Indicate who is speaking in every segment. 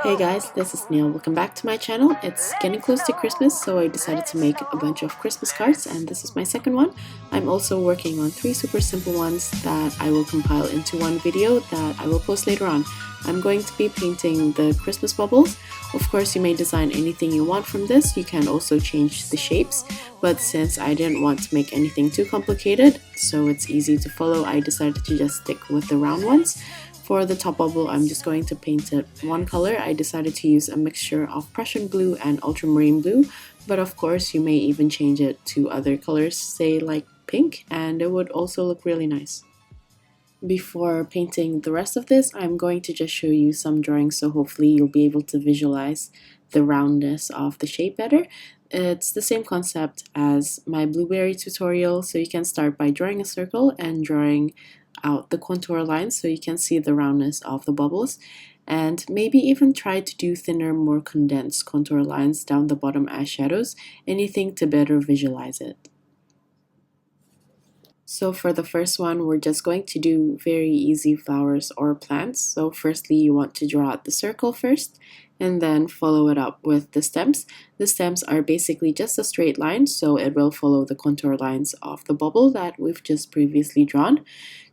Speaker 1: Hey guys, this is Neil. Welcome back to my channel. It's getting close to Christmas, so I decided to make a bunch of Christmas cards, and this is my second one. I'm also working on 3 super simple ones that I will compile into one video that I will post later on. I'm going to be painting the Christmas bubbles. Of course, you may design anything you want from this. You can also change the shapes, but since I didn't want to make anything too complicated, so it's easy to follow, I decided to just stick with the round ones. For the top bubble, I'm just going to paint it one color. I decided to use a mixture of Prussian blue and ultramarine blue, but of course you may even change it to other colors, say like pink, and it would also look really nice. Before painting the rest of this, I'm going to just show you some drawings, so hopefully you'll be able to visualize the roundness of the shape better. It's the same concept as my blueberry tutorial, so you can start by drawing a circle and drawing out the contour lines so you can see the roundness of the bubbles, and maybe even try to do thinner, more condensed contour lines down the bottom as shadows, anything to better visualize it. So for the first one, we're just going to do very easy flowers or plants. So firstly, you want to draw out the circle first, and then follow it up with the stems. The stems are basically just a straight line, so it will follow the contour lines of the bubble that we've just previously drawn.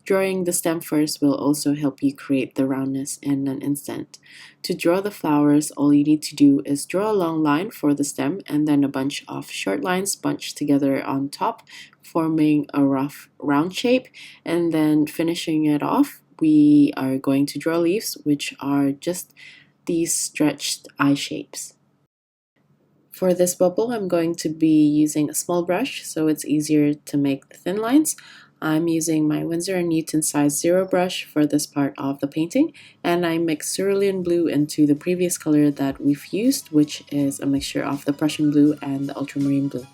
Speaker 1: Drawing the stem first will also help you create the roundness in an instant. To draw the flowers, all you need to do is draw a long line for the stem and then a bunch of short lines bunched together on top, forming a rough round shape, and then finishing it off, we are going to draw leaves, which are just these stretched eye shapes. For this bubble, I'm going to be using a small brush so it's easier to make the thin lines. I'm using my Winsor & Newton size 0 brush for this part of the painting, and I mixed cerulean blue into the previous color that we've used, which is a mixture of the Prussian blue and the ultramarine blue.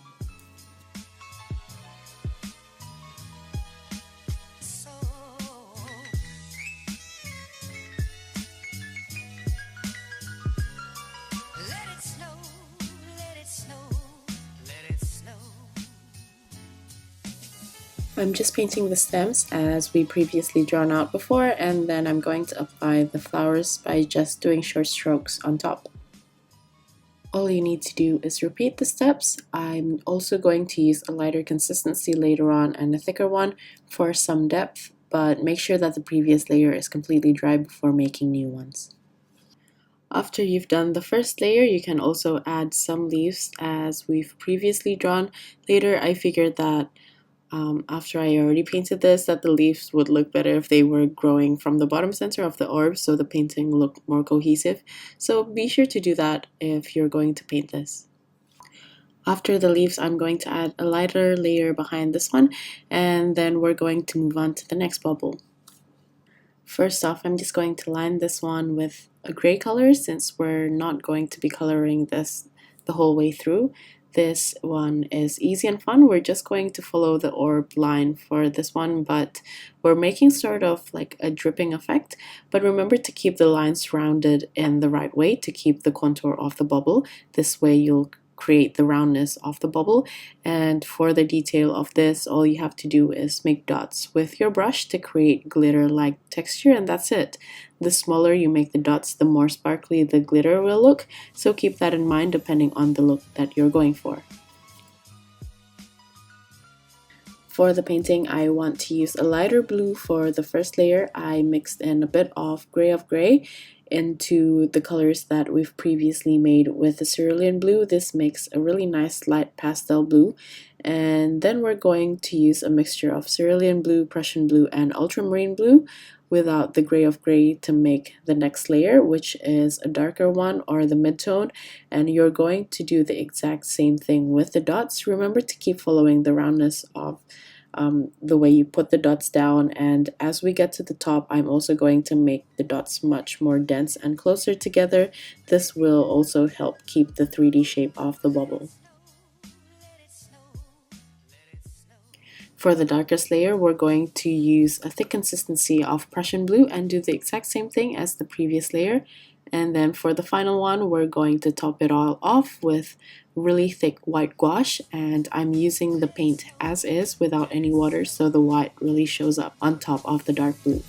Speaker 1: I'm just painting the stems as we previously drawn out before, and then I'm going to apply the flowers by just doing short strokes on top. All you need to do is repeat the steps. I'm also going to use a lighter consistency later on and a thicker one for some depth, but make sure that the previous layer is completely dry before making new ones. After you've done the first layer, you can also add some leaves as we've previously drawn. Later, I figured that after I already painted this, that the leaves would look better if they were growing from the bottom center of the orb, so the painting looked more cohesive. So be sure to do that if you're going to paint this. After the leaves, I'm going to add a lighter layer behind this one, and then we're going to move on to the next bubble. First off, I'm just going to line this one with a gray color since we're not going to be coloring this the whole way through. This one is easy and fun. We're just going to follow the orb line for this one, but we're making sort of like a dripping effect. But remember to keep the lines rounded in the right way to keep the contour of the bubble. This way you'll create the roundness of the bubble. And for the detail of this, all you have to do is make dots with your brush to create glitter-like texture, and that's it. The smaller you make the dots, the more sparkly the glitter will look, so keep that in mind depending on the look that you're going for. For the painting, I want to use a lighter blue for the first layer. I mixed in a bit of gray into the colors that we've previously made with the cerulean blue. This makes a really nice light pastel blue. And then we're going to use a mixture of cerulean blue, Prussian blue, and ultramarine blue without the gray to make the next layer, which is a darker one or the mid-tone. And you're going to do the exact same thing with the dots. Remember to keep following the roundness of the way you put the dots down, and as we get to the top, I'm also going to make the dots much more dense and closer together. This will also help keep the 3D shape of the bubble. For the darkest layer, we're going to use a thick consistency of Prussian blue and do the exact same thing as the previous layer. And then for the final one, we're going to top it all off with really thick white gouache, and I'm using the paint as is without any water, so the white really shows up on top of the dark blue.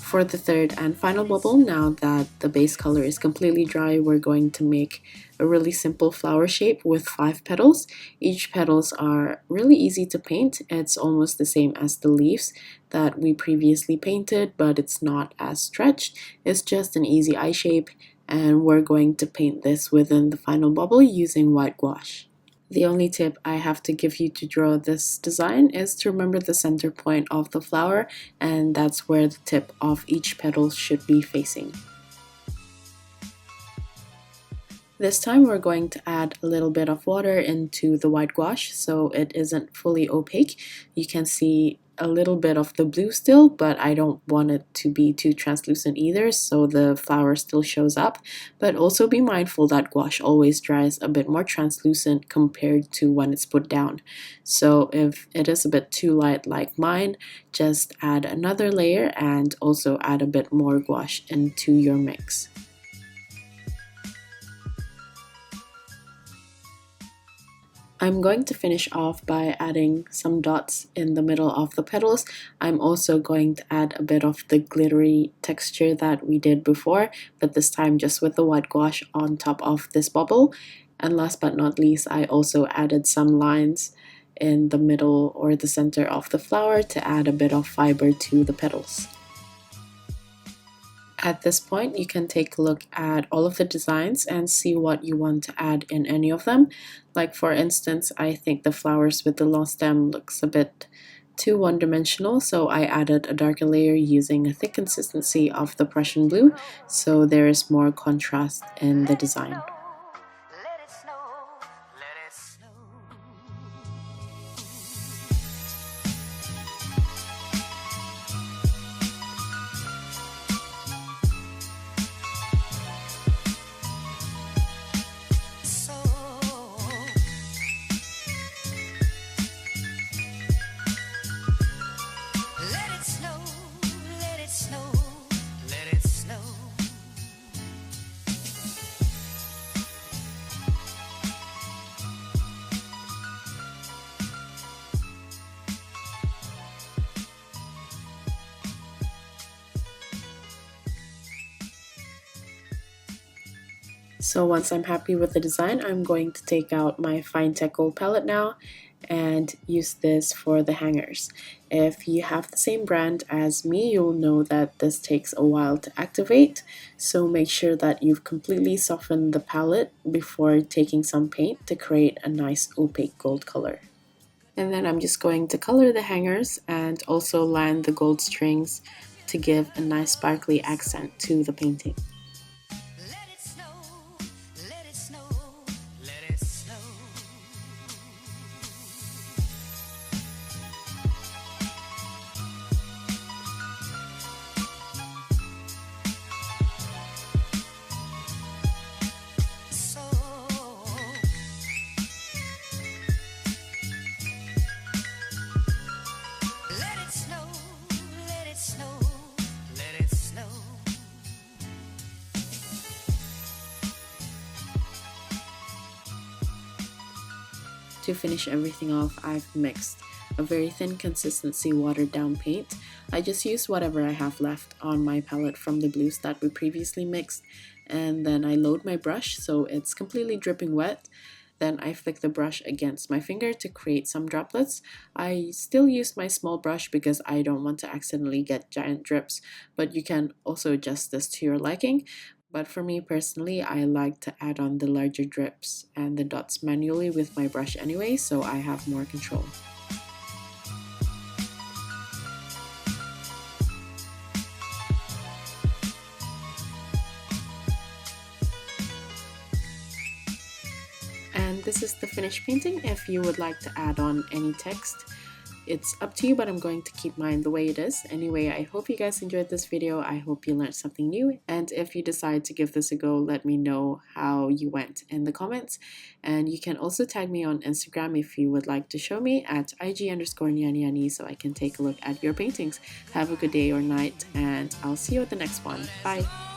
Speaker 1: For the third and final bubble, now that the base color is completely dry, we're going to make a really simple flower shape with 5 petals. Each petals are really easy to paint. It's almost the same as the leaves that we previously painted, but it's not as stretched. It's just an easy eye shape, and we're going to paint this within the final bubble using white gouache. The only tip I have to give you to draw this design is to remember the center point of the flower, and that's where the tip of each petal should be facing. This time we're going to add a little bit of water into the white gouache so it isn't fully opaque. You can see a little bit of the blue still, but I don't want it to be too translucent either, so the flower still shows up. But also be mindful that gouache always dries a bit more translucent compared to when it's put down. So if it is a bit too light like mine, just add another layer and also add a bit more gouache into your mix. I'm going to finish off by adding some dots in the middle of the petals. I'm also going to add a bit of the glittery texture that we did before, but this time just with the white gouache on top of this bubble. And last but not least, I also added some lines in the middle or the center of the flower to add a bit of fiber to the petals. At this point, you can take a look at all of the designs and see what you want to add in any of them. Like for instance, I think the flowers with the long stem looks a bit too one-dimensional, so I added a darker layer using a thick consistency of the Prussian blue, so there is more contrast in the design. So once I'm happy with the design, I'm going to take out my fine gold palette now and use this for the hangers. If you have the same brand as me, you'll know that this takes a while to activate, so make sure that you've completely softened the palette before taking some paint to create a nice opaque gold color. And then I'm just going to color the hangers and also line the gold strings to give a nice sparkly accent to the painting. To finish everything off, I've mixed a very thin consistency watered down paint. I just used whatever I have left on my palette from the blues that we previously mixed, and then I load my brush so it's completely dripping wet. Then I flick the brush against my finger to create some droplets. I still use my small brush because I don't want to accidentally get giant drips, but you can also adjust this to your liking. But for me personally, I like to add on the larger drips and the dots manually with my brush anyway, so I have more control. And this is the finished painting. If you would like to add on any text, it's up to you, but I'm going to keep mine the way it is. Anyway, I hope you guys enjoyed this video. I hope you learned something new. And if you decide to give this a go, let me know how you went in the comments. And you can also tag me on Instagram if you would like to show me at IG_nyanyani so I can take a look at your paintings. Have a good day or night, and I'll see you at the next one. Bye!